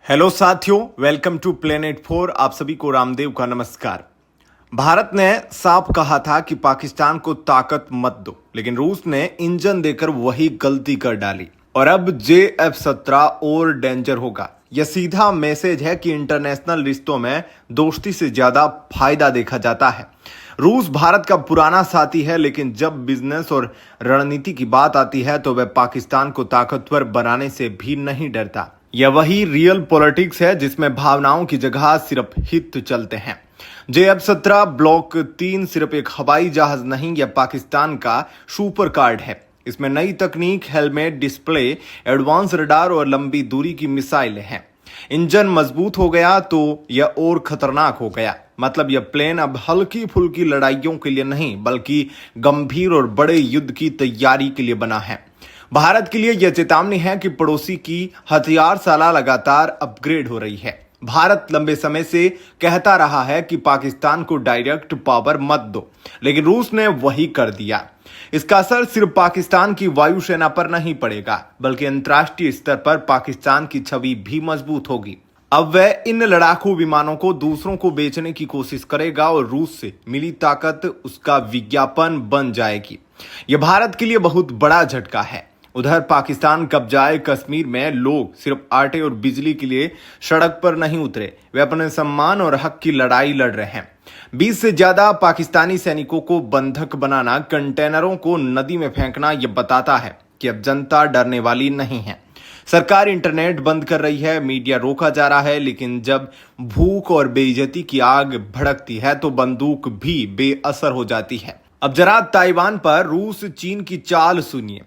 Hello साथियों, welcome to planet 4। आप सभी को रामदेव का नमस्कार। भारत ने साफ कहा था कि पाकिस्तान को ताकत मत दो, लेकिन रूस ने इंजन देकर वही गलती कर डाली और अब JF-17 और डेंजर होगा। यह सीधा मैसेज है कि इंटरनेशनल रिश्तों में दोस्ती से ज्यादा फायदा देखा जाता है। रूस भारत का पुराना साथी है, लेकिन जब बिजनेस और रणनीति की बात आती है तो वह पाकिस्तान को ताकतवर बनाने से भी नहीं डरता। यह वही रियल पॉलिटिक्स है जिसमें भावनाओं की जगह सिर्फ हित चलते हैं। JF-17 ब्लॉक 3 सिर्फ एक हवाई जहाज नहीं, यह पाकिस्तान का सुपर कार्ड है। इसमें नई तकनीक, हेलमेट, डिस्प्ले, एडवांस रडार और लंबी दूरी की मिसाइलें हैं। इंजन मजबूत हो गया तो यह और खतरनाक हो गया। मतलब यह प्लेन अब हल्की फुल्की लड़ाइयों के लिए नहीं, बल्कि गंभीर और बड़े युद्ध की तैयारी के लिए बना है। भारत के लिए यह चेतावनी है कि पड़ोसी की हथियारशाला लगातार अपग्रेड हो रही है। भारत लंबे समय से कहता रहा है कि पाकिस्तान को डायरेक्ट पावर मत दो, लेकिन रूस ने वही कर दिया। इसका असर सिर्फ पाकिस्तान की वायुसेना पर नहीं पड़ेगा, बल्कि अंतर्राष्ट्रीय स्तर पर पाकिस्तान की छवि भी मजबूत होगी। अब वह इन लड़ाकू विमानों को दूसरों को बेचने की कोशिश करेगा और रूस से मिली ताकत उसका विज्ञापन बन जाएगी। यह भारत के लिए बहुत बड़ा झटका है। उधर पाकिस्तान कब्जाए कश्मीर में लोग सिर्फ आटे और बिजली के लिए सड़क पर नहीं उतरे, वे अपने सम्मान और हक की लड़ाई लड़ रहे हैं। 20 से ज्यादा पाकिस्तानी सैनिकों को बंधक बनाना, कंटेनरों को नदी में फेंकना, यह बताता है कि अब जनता डरने वाली नहीं है। सरकार इंटरनेट बंद कर रही है, मीडिया रोका जा रहा है, लेकिन जब भूख और बेइज्जती की आग भड़कती है तो बंदूक भी बेअसर हो जाती है। अब जरा ताइवान पर रूस चीन की चाल सुनिए।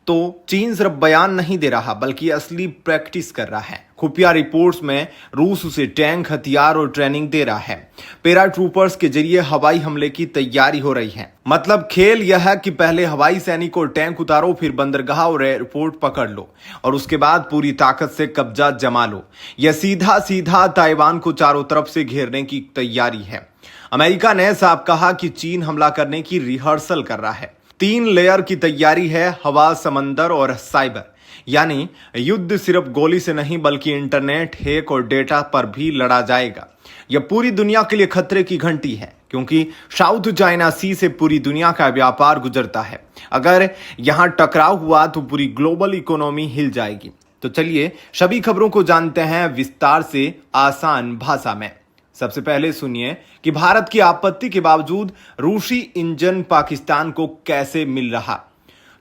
तो चीन सिर्फ बयान नहीं दे रहा, बल्कि असली प्रैक्टिस कर रहा है। खुफिया रिपोर्ट्स में रूस उसे टैंक, हथियार और ट्रेनिंग दे रहा है। पैराट्रूपर्स के जरिए हवाई हमले की तैयारी हो रही है। मतलब खेल यह है कि पहले हवाई सैनिक और टैंक उतारो, फिर बंदरगाह और एयरपोर्ट पकड़ लो और उसके बाद पूरी ताकत से कब्जा जमा लो। यह सीधा सीधा ताइवान को चारों तरफ से घेरने की तैयारी है। अमेरिका ने साफ कहा कि चीन हमला करने की रिहर्सल कर रहा है। 3 लेयर की तैयारी है, हवा, समंदर और साइबर। यानी युद्ध सिर्फ गोली से नहीं, बल्कि इंटरनेट, हैक और डेटा पर भी लड़ा जाएगा। यह पूरी दुनिया के लिए खतरे की घंटी है, क्योंकि साउथ चाइना सी से पूरी दुनिया का व्यापार गुजरता है। अगर यहां टकराव हुआ तो पूरी ग्लोबल इकोनॉमी हिल जाएगी। तो चलिए सभी खबरों को जानते हैं विस्तार से, आसान भाषा में। सबसे पहले सुनिए कि भारत की आपत्ति के बावजूद रूसी इंजन पाकिस्तान को कैसे मिल रहा।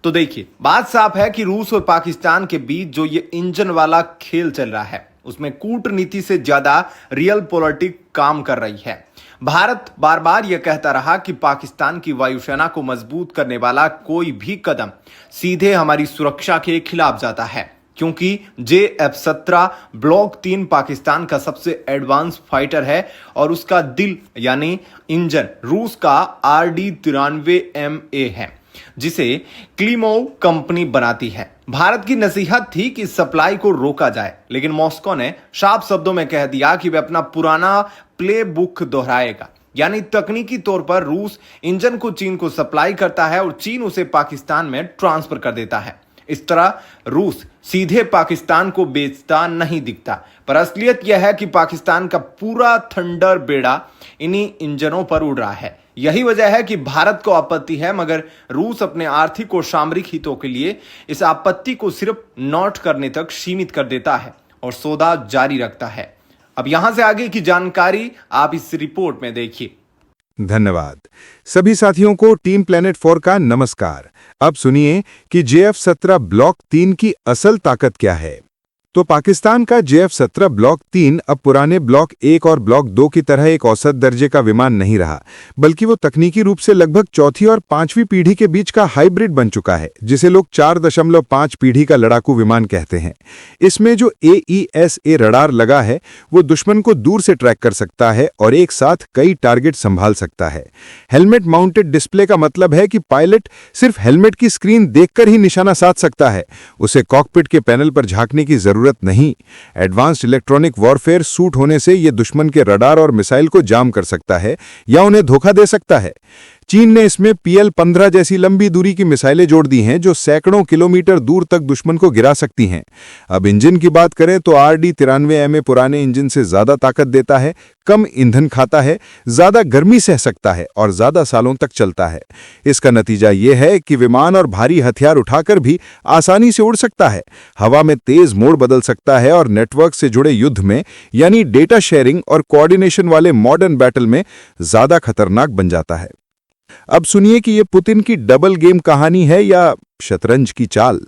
तो देखिए, बात साफ है कि रूस और पाकिस्तान के बीच जो ये इंजन वाला खेल चल रहा है, उसमें कूटनीति से ज्यादा रियल पॉलिटिक्स काम कर रही है। भारत बार बार यह कहता रहा कि पाकिस्तान की वायुसेना को मजबूत करने वाला कोई भी कदम सीधे हमारी सुरक्षा के खिलाफ जाता है, क्योंकि JF-17 ब्लॉक 3 पाकिस्तान का सबसे एडवांस फाइटर है और उसका दिल यानी इंजन रूस का RD-93MA है, जिसे क्लीमोव कंपनी बनाती है। भारत की नसीहत थी कि सप्लाई को रोका जाए, लेकिन मॉस्को ने साफ शब्दों में कह दिया कि वह अपना पुराना प्ले बुक दोहराएगा। यानी तकनीकी तौर पर रूस इंजन को चीन को सप्लाई करता है और चीन उसे पाकिस्तान में ट्रांसफर कर देता है। इस तरह रूस सीधे पाकिस्तान को बेचता नहीं दिखता, पर असलियत यह है कि पाकिस्तान का पूरा थंडर बेड़ा इन्हीं इंजनों पर उड़ रहा है। यही वजह है कि भारत को आपत्ति है, मगर रूस अपने आर्थिक और सामरिक हितों के लिए इस आपत्ति को सिर्फ नोट करने तक सीमित कर देता है और सौदा जारी रखता है। अब यहां से आगे की जानकारी आप इस रिपोर्ट में देखिए। धन्यवाद। सभी साथियों को टीम प्लेनेट 4 का नमस्कार। अब सुनिए कि JF-17 ब्लॉक 3 की असल ताकत क्या है। तो पाकिस्तान का JF-17 ब्लॉक 3 अब पुराने ब्लॉक 1 और ब्लॉक 2 की तरह एक औसत दर्जे का विमान नहीं रहा, बल्कि वो तकनीकी रूप से लगभग चौथी और 5वीं पीढ़ी के बीच का हाइब्रिड बन चुका है, जिसे लोग 4.5 पीढ़ी का लड़ाकू विमान कहते हैं। इसमें जो AESA रडार लगा है वो दुश्मन को दूर से ट्रैक कर सकता है और एक साथ कई टारगेट संभाल सकता है। हेलमेट माउंटेड डिस्प्ले का मतलब है कि पायलट सिर्फ हेलमेट की स्क्रीन देखकर ही निशाना साध सकता है, उसे कॉकपिट के पैनल पर झांकने की जरूरत नहीं। एडवांस्ड इलेक्ट्रॉनिक वॉरफेयर सूट होने से यह दुश्मन के रडार और मिसाइल को जाम कर सकता है या उन्हें धोखा दे सकता है। चीन ने इसमें PL-15 जैसी लंबी दूरी की मिसाइलें जोड़ दी हैं जो सैकड़ों किलोमीटर दूर तक दुश्मन को गिरा सकती हैं। अब इंजन की बात करें तो RD-93MA पुराने इंजन से ज्यादा ताकत देता है, कम ईंधन खाता है, ज्यादा गर्मी सह सकता है और ज्यादा सालों तक चलता है। इसका नतीजा यह है कि विमान और भारी हथियार उठाकर भी आसानी से उड़ सकता है, हवा में तेज मोड़ बदल सकता है और नेटवर्क से जुड़े युद्ध में यानी डेटा शेयरिंग और कोऑर्डिनेशन वाले मॉडर्न बैटल में ज्यादा खतरनाक बन जाता है। अब सुनिए कि यह पुतिन की डबल गेम कहानी है या शतरंज की चाल।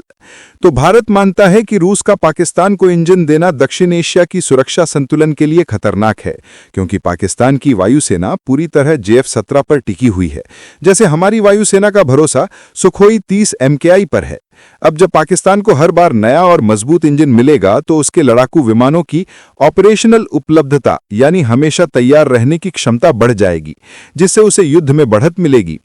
तो भारत मानता है कि रूस का पाकिस्तान को इंजन देना दक्षिण एशिया की सुरक्षा संतुलन के लिए खतरनाक है, क्योंकि पाकिस्तान की वायुसेना पूरी तरह JF-17 पर टिकी हुई है, जैसे हमारी वायुसेना का भरोसा सुखोई 30 MKI पर है। अब जब पाकिस्तान को हर बार नया और मजबूत इंजन मिलेगा तो उसके लड़ाकू विमानों की ऑपरेशनल उपलब्धता यानी हमेशा तैयार रहने की क्षमता बढ़ जाएगी, जिससे उसे युद्ध में बढ़त मिलेगी।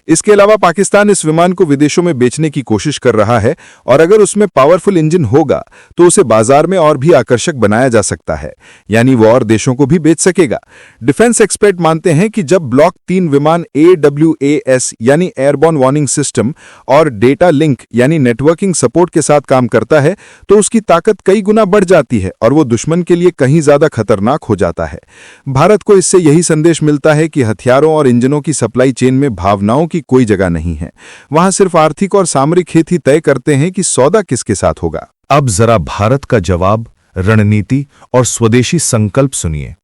इसके अलावा पाकिस्तान इस विमान को विदेशों में बेचने की कोशिश कर रहा है और अगर उसमें पावरफुल इंजन होगा तो उसे बाजार में और भी आकर्षक बनाया जा सकता है, यानी वो और देशों को भी बेच सकेगा। डिफेंस एक्सपर्ट मानते हैं कि जब ब्लॉक 3 विमान AWAS यानी एयरबॉर्न वार्निंग सिस्टम और डेटा लिंक यानी नेटवर्किंग सपोर्ट के साथ काम करता है तो उसकी ताकत कई गुना बढ़ जाती है और वो दुश्मन के लिए कहीं ज्यादा खतरनाक हो जाता है। भारत को इससे यही संदेश मिलता है कि हथियारों और इंजनों की सप्लाई चेन में भावनाओं की कोई जगह नहीं है, वहां सिर्फ आर्थिक और सामरिक हित ही तय करते हैं कि सौदा किसके साथ होगा। अब जरा भारत का जवाब, रणनीति और स्वदेशी संकल्प सुनिए।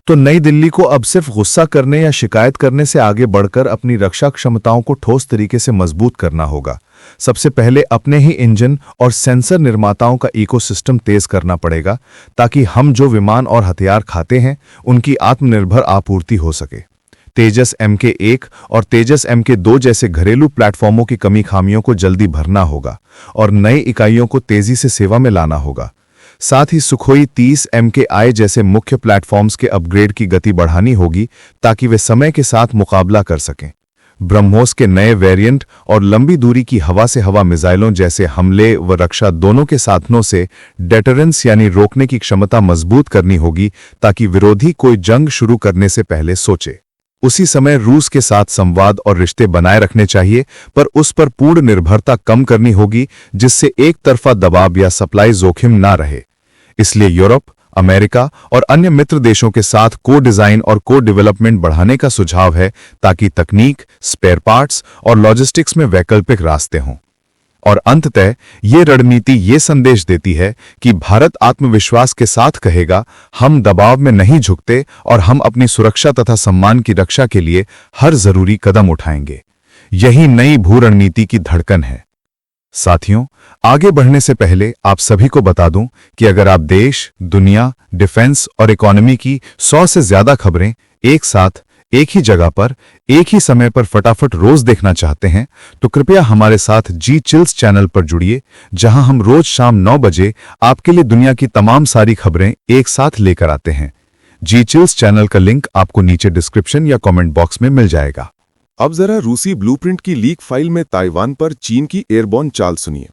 तो नई दिल्ली को अब सिर्फ गुस्सा करने या शिकायत करने से आगे बढ़कर अपनी रक्षा क्षमताओं को ठोस तरीके से मजबूत करना होगा। सबसे पहले अपने ही इंजन और सेंसर निर्माताओं का इकोसिस्टम तेज करना पड़ेगा, ताकि हम जो विमान और हथियार खाते हैं उनकी आत्मनिर्भर आपूर्ति हो सके। तेजस MK1 और तेजस MK2 जैसे घरेलू प्लेटफॉर्मों की कमी खामियों को जल्दी भरना होगा और नई इकाइयों को तेजी से सेवा में लाना होगा। साथ ही सुखोई 30 MKI जैसे मुख्य प्लेटफॉर्म्स के अपग्रेड की गति बढ़ानी होगी, ताकि वे समय के साथ मुकाबला कर सकें। ब्रह्मोस के नए वेरिएंट और लंबी दूरी की हवा से हवा मिसाइलों जैसे हमले व रक्षा दोनों के साधनों से डेटरेंस यानी रोकने की क्षमता मजबूत करनी होगी, ताकि विरोधी कोई जंग शुरू करने से पहले सोचे। उसी समय रूस के साथ संवाद और रिश्ते बनाए रखने चाहिए, पर उस पर पूर्ण निर्भरता कम करनी होगी, जिससे एक तरफा दबाव या सप्लाई जोखिम ना रहे। इसलिए यूरोप, अमेरिका और अन्य मित्र देशों के साथ को डिजाइन और को डेवलपमेंट बढ़ाने का सुझाव है, ताकि तकनीक, स्पेयर पार्ट्स और लॉजिस्टिक्स में वैकल्पिक रास्ते हों। और अंततः ये रणनीति ये संदेश देती है कि भारत आत्मविश्वास के साथ कहेगा, हम दबाव में नहीं झुकते और हम अपनी सुरक्षा तथा सम्मान की रक्षा के लिए हर जरूरी कदम उठाएंगे। यही नई भू रणनीति की धड़कन है। साथियों, आगे बढ़ने से पहले आप सभी को बता दूं कि अगर आप देश, दुनिया, डिफेंस और इकोनॉमी की 100 से ज्यादा खबरें एक साथ एक ही जगह पर एक ही समय पर फटाफट रोज देखना चाहते हैं, तो कृपया हमारे साथ जी चिल्स चैनल पर जुड़िए, जहां हम रोज शाम 9 बजे आपके लिए दुनिया की तमाम सारी खबरें एक साथ लेकर आते हैं। जी चिल्स चैनल का लिंक आपको नीचे डिस्क्रिप्शन या कमेंट बॉक्स में मिल जाएगा। अब जरा रूसी ब्लूप्रिंट की लीक फाइल में ताइवान पर चीन की एयरबॉर्न चाल सुनिए।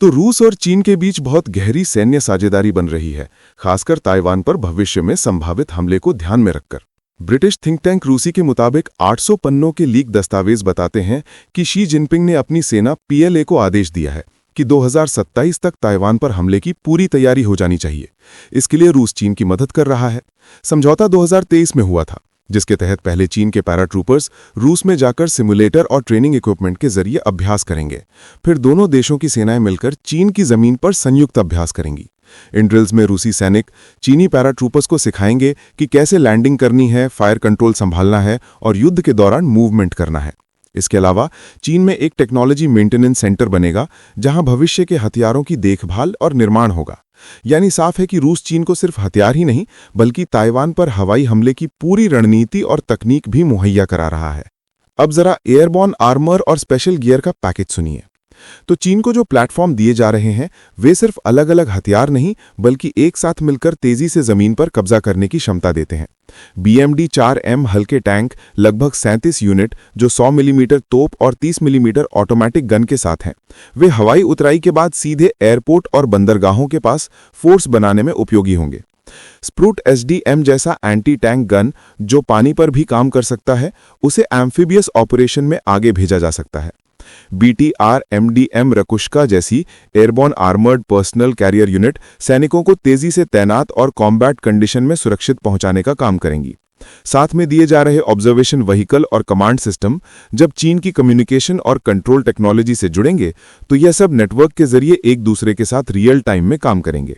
तो रूस और चीन के बीच बहुत गहरी सैन्य साझेदारी बन रही है, खासकर ताइवान पर भविष्य में संभावित हमले को ध्यान में रखकर। ब्रिटिश थिंक टैंक रूसी के मुताबिक 800 पन्नों के लीक दस्तावेज बताते हैं कि शी जिनपिंग ने अपनी सेना PLA को आदेश दिया है कि 2027 तक ताइवान पर हमले की पूरी तैयारी हो जानी चाहिए। इसके लिए रूस चीन की मदद कर रहा है। समझौता 2023 में हुआ था, जिसके तहत पहले चीन के पैराट्रूपर्स रूस में जाकर सिमुलेटर और ट्रेनिंग इक्विपमेंट के जरिए अभ्यास करेंगे। फिर दोनों देशों की सेनाएं मिलकर चीन की जमीन पर संयुक्त अभ्यास करेंगी। इन ड्रिल्स में रूसी सैनिक चीनी पैराट्रूपर्स को सिखाएंगे कि कैसे लैंडिंग करनी है, फायर कंट्रोल संभालना है और युद्ध के दौरान मूवमेंट करना है। इसके अलावा चीन में एक टेक्नोलॉजी मेंटेनेंस सेंटर बनेगा, जहां भविष्य के हथियारों की देखभाल और निर्माण होगा। यानी साफ है कि रूस चीन को सिर्फ हथियार ही नहीं, बल्कि ताइवान पर हवाई हमले की पूरी रणनीति और तकनीक भी मुहैया करा रहा है। अब जरा एयरबॉर्न आर्मर और स्पेशल गियर का पैकेज सुनिए। तो चीन को जो प्लेटफॉर्म दिए जा रहे हैं, वे सिर्फ अलग अलग हथियार नहीं, बल्कि एक साथ मिलकर तेजी से जमीन पर कब्जा करने की क्षमता देते हैं। BMD-4M हल्के टैंक लगभग 37 यूनिट, जो 100 मिलीमीटर तोप और 30 मिलीमीटर ऑटोमेटिक गन के साथ हैं। वे हवाई उतराई के बाद सीधे एयरपोर्ट और बंदरगाहों के पास फोर्स बनाने में उपयोगी होंगे। स्प्रूट एसडीएम जैसा एंटी टैंक गन जो पानी पर भी काम कर सकता है, उसे एम्फीबियस ऑपरेशन में आगे भेजा जा सकता है। BTR-MDM रकुश्का जैसी airborne armoured personnel carrier unit सैनिकों को तेजी से तैनात और कॉम्बैट कंडीशन में सुरक्षित पहुंचाने का काम करेंगी। साथ में दिए जा रहे ऑब्जर्वेशन व्हीकल और कमांड सिस्टम जब चीन की कम्युनिकेशन और कंट्रोल टेक्नोलॉजी से जुड़ेंगे तो यह सब नेटवर्क के जरिए एक दूसरे के साथ रियल टाइम में काम करेंगे।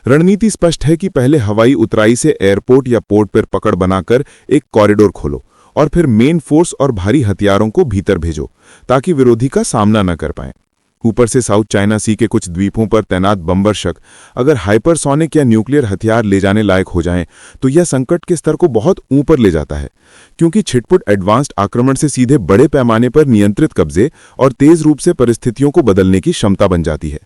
रणनीति स्पष्ट है कि पहले हवाई उतराई से एयरपोर्ट या पोर्ट पर पकड़ बनाकर एक कॉरिडोर खोलो और फिर मेन फोर्स और भारी हथियारों को भीतर भेजो ताकि विरोधी का सामना न कर पाएं। ऊपर से साउथ चाइना सी के कुछ द्वीपों पर तैनात बम्बरशक अगर हाइपरसोनिक या न्यूक्लियर हथियार ले जाने लायक हो जाएं तो यह संकट के स्तर को बहुत ऊपर ले जाता है, क्योंकि छिटपुट एडवांस्ड आक्रमण से सीधे बड़े पैमाने पर नियंत्रित कब्जे और तेज रूप से परिस्थितियों को बदलने की क्षमता बन जाती है।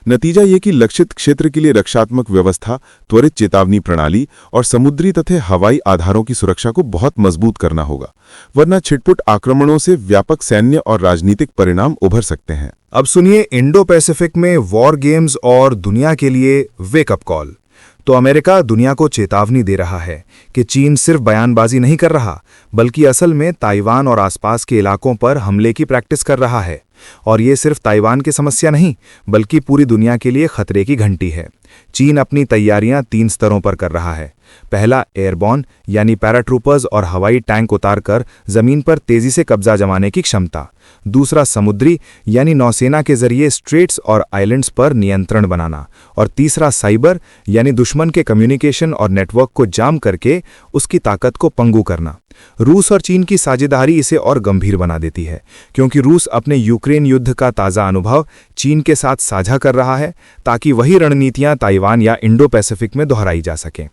नतीजा ये कि लक्षित क्षेत्र के लिए रक्षात्मक व्यवस्था, त्वरित चेतावनी प्रणाली और समुद्री तथा हवाई आधारों की सुरक्षा को बहुत मजबूत करना होगा, वरना छिटपुट आक्रमणों से व्यापक सैन्य और राजनीतिक परिणाम उभर सकते हैं। अब सुनिए इंडो पैसिफिक में वॉर गेम्स और दुनिया के लिए वेकअप कॉल। तो अमेरिका दुनिया को चेतावनी दे रहा है कि चीन सिर्फ बयानबाजी नहीं कर रहा, बल्कि असल में ताइवान और आसपास के इलाकों पर हमले की प्रैक्टिस कर रहा है। और ये सिर्फ ताइवान की समस्या नहीं, बल्कि पूरी दुनिया के लिए खतरे की घंटी है। चीन अपनी तैयारियां 3 स्तरों पर कर रहा है। पहला, एयरबॉर्न यानी पैराट्रूपर्स और हवाई टैंक उतारकर जमीन पर तेजी से कब्जा जमाने की क्षमता। दूसरा, समुद्री यानी नौसेना के जरिए स्ट्रेट्स और आइलैंड्स पर नियंत्रण बनाना। और तीसरा, साइबर यानी दुश्मन के कम्युनिकेशन और नेटवर्क को जाम करके उसकी ताकत को पंगु करना। रूस और चीन की साझेदारी इसे और गंभीर बना देती है, क्योंकि रूस अपने यूक्रेन युद्ध का ताज़ा अनुभव चीन के साथ साझा कर रहा है ताकि वही रणनीतियां ताइवान या इंडो पैसिफिक में दोहराई जा सकें।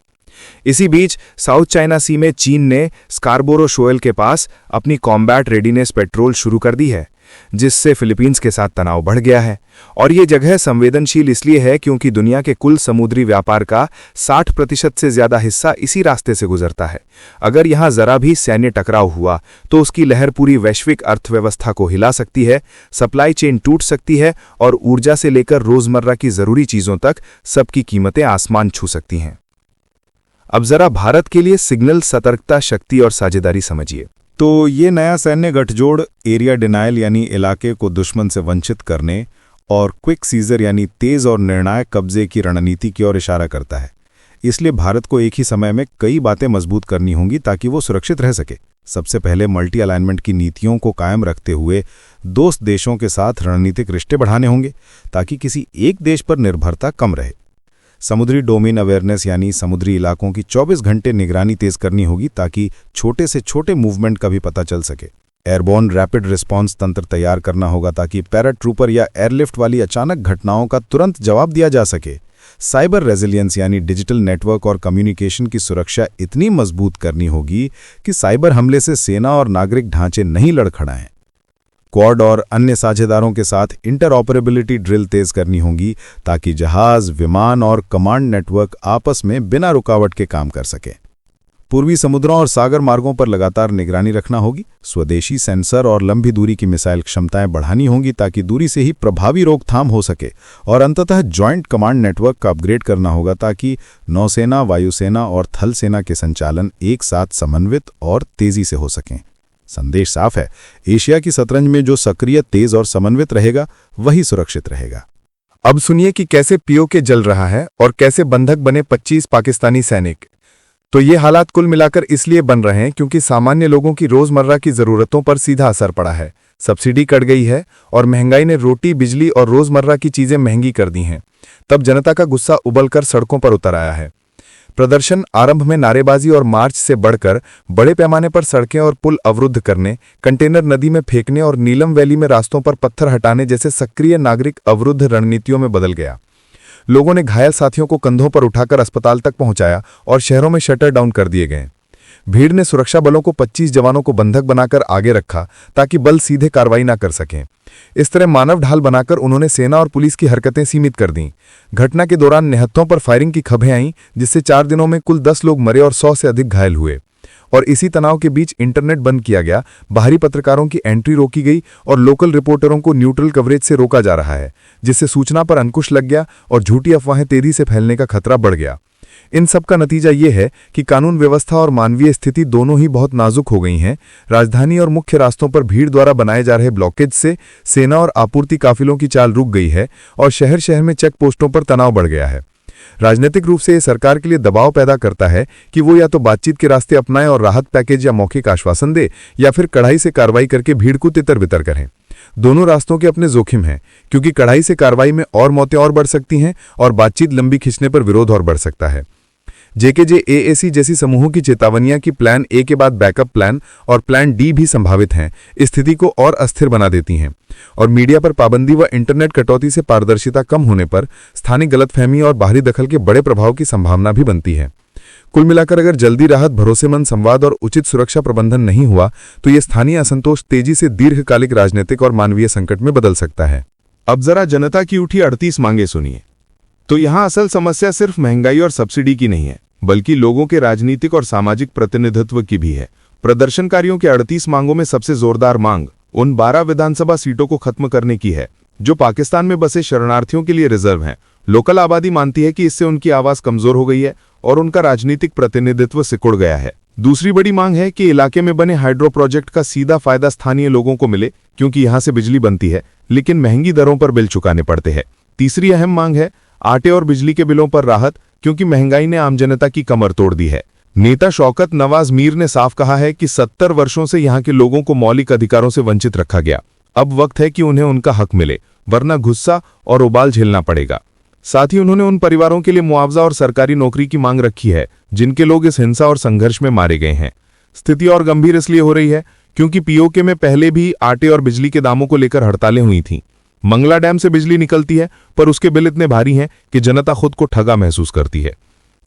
इसी बीच साउथ चाइना सी में चीन ने स्कारबोरो शोयल के पास अपनी कॉम्बैट रेडीनेस पेट्रोल शुरू कर दी है, जिससे फिलीपींस के साथ तनाव बढ़ गया है। और ये जगह संवेदनशील इसलिए है क्योंकि दुनिया के कुल समुद्री व्यापार का 60% से ज्यादा हिस्सा इसी रास्ते से गुजरता है। अगर यहां जरा भी सैन्य टकराव हुआ तो उसकी लहर पूरी वैश्विक अर्थव्यवस्था को हिला सकती है, सप्लाई चेन टूट सकती है और ऊर्जा से लेकर रोजमर्रा की जरूरी चीजों तक सबकी कीमतें आसमान छू सकती हैं। अब जरा भारत के लिए सिग्नल, सतर्कता, शक्ति और साझेदारी समझिए। तो ये नया सैन्य गठजोड़ एरिया डिनायल यानी इलाके को दुश्मन से वंचित करने और क्विक सीजर यानी तेज और निर्णायक कब्जे की रणनीति की ओर इशारा करता है। इसलिए भारत को एक ही समय में कई बातें मजबूत करनी होंगी ताकि वो सुरक्षित रह सके। सबसे पहले मल्टी अलाइनमेंट की नीतियों को कायम रखते हुए दोस्त देशों के साथ रणनीतिक रिश्ते बढ़ाने होंगे ताकि किसी एक देश पर निर्भरता कम रहे। समुद्री डोमेन अवेयरनेस यानी समुद्री इलाकों की 24 घंटे निगरानी तेज करनी होगी ताकि छोटे से छोटे मूवमेंट का भी पता चल सके। एयरबॉर्न रैपिड रिस्पांस तंत्र तैयार करना होगा ताकि पैराट्रूपर या एयरलिफ्ट वाली अचानक घटनाओं का तुरंत जवाब दिया जा सके। साइबर रेजिलियंस यानी डिजिटल नेटवर्क और कम्युनिकेशन की सुरक्षा इतनी मजबूत करनी होगी कि साइबर हमले से सेना और नागरिक ढांचे नहीं लड़खड़ाएं। क्वाड और अन्य साझेदारों के साथ इंटरऑपरेबिलिटी ड्रिल तेज करनी होगी ताकि जहाज, विमान और कमांड नेटवर्क आपस में बिना रुकावट के काम कर सके। पूर्वी समुद्रों और सागर मार्गों पर लगातार निगरानी रखना होगी। स्वदेशी सेंसर और लंबी दूरी की मिसाइल क्षमताएं बढ़ानी होंगी ताकि दूरी से ही प्रभावी रोकथाम हो सके। और अंततः जॉइंट कमांड नेटवर्क का अपग्रेड करना होगा ताकि नौसेना, वायुसेना और थल सेना के संचालन एक साथ समन्वित और तेजी से हो सकें। संदेश साफ है, एशिया की शतरंज में जो सक्रिय, तेज और समन्वित रहेगा वही सुरक्षित रहेगा। अब सुनिए कि कैसे पीओके जल रहा है और कैसे बंधक बने 25 पाकिस्तानी सैनिक। तो ये हालात कुल मिलाकर इसलिए बन रहे हैं क्योंकि सामान्य लोगों की रोजमर्रा की जरूरतों पर सीधा असर पड़ा है। सब्सिडी कट गई है और महंगाई ने रोटी, बिजली और रोजमर्रा की चीजें महंगी कर दी हैं। तब जनता का गुस्सा उबलकर सड़कों पर उतर आया है। प्रदर्शन आरंभ में नारेबाजी और मार्च से बढ़कर बड़े पैमाने पर सड़कें और पुल अवरुद्ध करने, कंटेनर नदी में फेंकने और नीलम वैली में रास्तों पर पत्थर हटाने जैसे सक्रिय नागरिक अवरुद्ध रणनीतियों में बदल गया। लोगों ने घायल साथियों को कंधों पर उठाकर अस्पताल तक पहुंचाया और शहरों में शटर डाउन कर दिए गए। भीड़ ने सुरक्षा बलों को 25 जवानों को बंधक बनाकर आगे रखा ताकि बल सीधे कार्रवाई न कर सकें। इस तरह मानव ढाल बनाकर उन्होंने सेना और पुलिस की हरकतें सीमित कर दीं। घटना के दौरान निहत्थों पर फायरिंग की खबरें आईं, जिससे 4 दिनों में कुल 10 लोग मरे और 100 से अधिक घायल हुए। और इसी तनाव के बीच इंटरनेट बंद किया गया, बाहरी पत्रकारों की एंट्री रोकी गई और लोकल रिपोर्टरों को न्यूट्रल कवरेज से रोका जा रहा है, जिससे सूचना पर अंकुश लग गया और झूठी अफवाहें तेजी से फैलने का खतरा बढ़ गया। इन सब का नतीजा ये है कि कानून व्यवस्था और मानवीय स्थिति दोनों ही बहुत नाजुक हो गई हैं। राजधानी और मुख्य रास्तों पर भीड़ द्वारा बनाए जा रहे ब्लॉकेज से सेना और आपूर्ति काफिलों की चाल रुक गई है और शहर शहर में चेक पोस्टों पर तनाव बढ़ गया है। राजनीतिक रूप से ये सरकार के लिए दबाव पैदा करता है कि वो या तो बातचीत के रास्ते अपनाए और राहत पैकेज या मौखिक आश्वासन दे, या फिर कड़ाई से कार्रवाई करके भीड़ को तितर-बितर करें। दोनों रास्तों के अपने जोखिम हैं, क्योंकि कड़ाई से कार्रवाई में और मौतें और बढ़ सकती हैं और बातचीत लंबी खींचने पर विरोध और बढ़ सकता है। जेकेजे-एएसी जैसी समूहों की चेतावनियां कि प्लान ए के बाद बैकअप प्लान और प्लान डी भी संभावित हैं, स्थिति को और अस्थिर बना देती हैं। और मीडिया पर पाबंदी व इंटरनेट कटौती से पारदर्शिता कम होने पर स्थानिक गलतफहमी और बाहरी दखल के बड़े प्रभाव की संभावना भी बनती है। कुल मिलाकर अगर जल्दी राहत, भरोसेमंद संवाद और उचित सुरक्षा प्रबंधन नहीं हुआ तो ये स्थानीय असंतोष तेजी से दीर्घकालिक राजनीतिक और मानवीय संकट में बदल सकता है। अब जरा जनता की उठी 38 मांगे सुनिए। तो यहाँ असल समस्या सिर्फ महंगाई और सब्सिडी की नहीं है, बल्कि लोगों के राजनीतिक और सामाजिक प्रतिनिधित्व की भी है। प्रदर्शनकारियों के 38 मांगों में सबसे जोरदार मांग उन 12 विधानसभा सीटों को खत्म करने की है जो पाकिस्तान में बसे शरणार्थियों के लिए रिजर्व हैं। लोकल आबादी मानती है कि इससे उनकी आवाज कमजोर हो गई है और उनका राजनीतिक प्रतिनिधित्व सिकुड़ गया है। दूसरी बड़ी मांग है कि इलाके में बने हाइड्रो प्रोजेक्ट का सीधा फायदा स्थानीय लोगों को मिले, क्योंकि यहां से बिजली बनती है लेकिन महंगी दरों पर बिल चुकाने पड़ते हैं। तीसरी अहम मांग है आटे और बिजली के बिलों पर राहत, क्योंकि महंगाई ने आम जनता की कमर तोड़ दी है। नेता शौकत नवाज मीर ने साफ कहा है कि 70 वर्षों से यहां के लोगों को मौलिक अधिकारों से वंचित रखा गया। अब वक्त है कि उन्हें उनका हक मिले, वरना गुस्सा और उबाल झेलना पड़ेगा। साथ ही उन्होंने उन परिवारों के लिए मुआवजा और सरकारी नौकरी की मांग रखी है जिनके लोग इस हिंसा और संघर्ष में मारे गए हैं। स्थिति और गंभीर इसलिए हो रही है क्योंकि पीओके में पहले भी आटे और बिजली के दामों को लेकर हड़तालें हुई थीं। मंगला डैम से बिजली निकलती है पर उसके बिल इतने भारी हैं कि जनता खुद को ठगा महसूस करती है।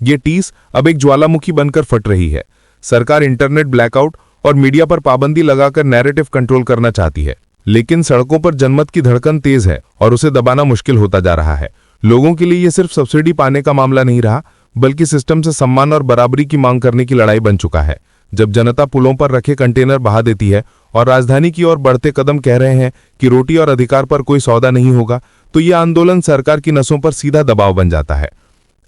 ये टीस अब एक ज्वालामुखी बनकर फट रही है। सरकार इंटरनेट ब्लैकआउट और मीडिया पर पाबंदी लगाकर नैरेटिव कंट्रोल करना चाहती है, लेकिन सड़कों पर जनमत की धड़कन तेज है और उसे दबाना मुश्किल होता जा रहा है। लोगों के लिए यह सिर्फ सब्सिडी पाने का मामला नहीं रहा, बल्कि सिस्टम से सम्मान और बराबरी की मांग करने की लड़ाई बन चुका है। जब जनता पुलों पर रखे कंटेनर बहा देती है और राजधानी की ओर बढ़ते कदम कह रहे हैं कि रोटी और अधिकार पर कोई सौदा नहीं होगा, तो यह आंदोलन सरकार की नसों पर सीधा दबाव बन जाता है।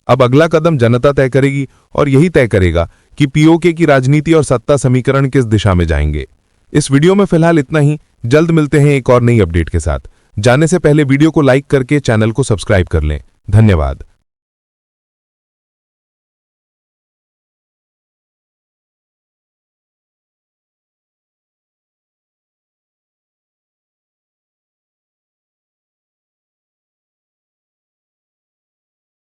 अब अगला कदम जनता तय करेगी और यही तय करेगा कि पीओके की राजनीति और सत्ता समीकरण किस दिशा में जाएंगे। इस वीडियो में फिलहाल इतना ही। जल्द मिलते हैं एक और नई अपडेट के साथ। जाने से पहले वीडियो को लाइक करके चैनल को सब्सक्राइब कर लें। धन्यवाद।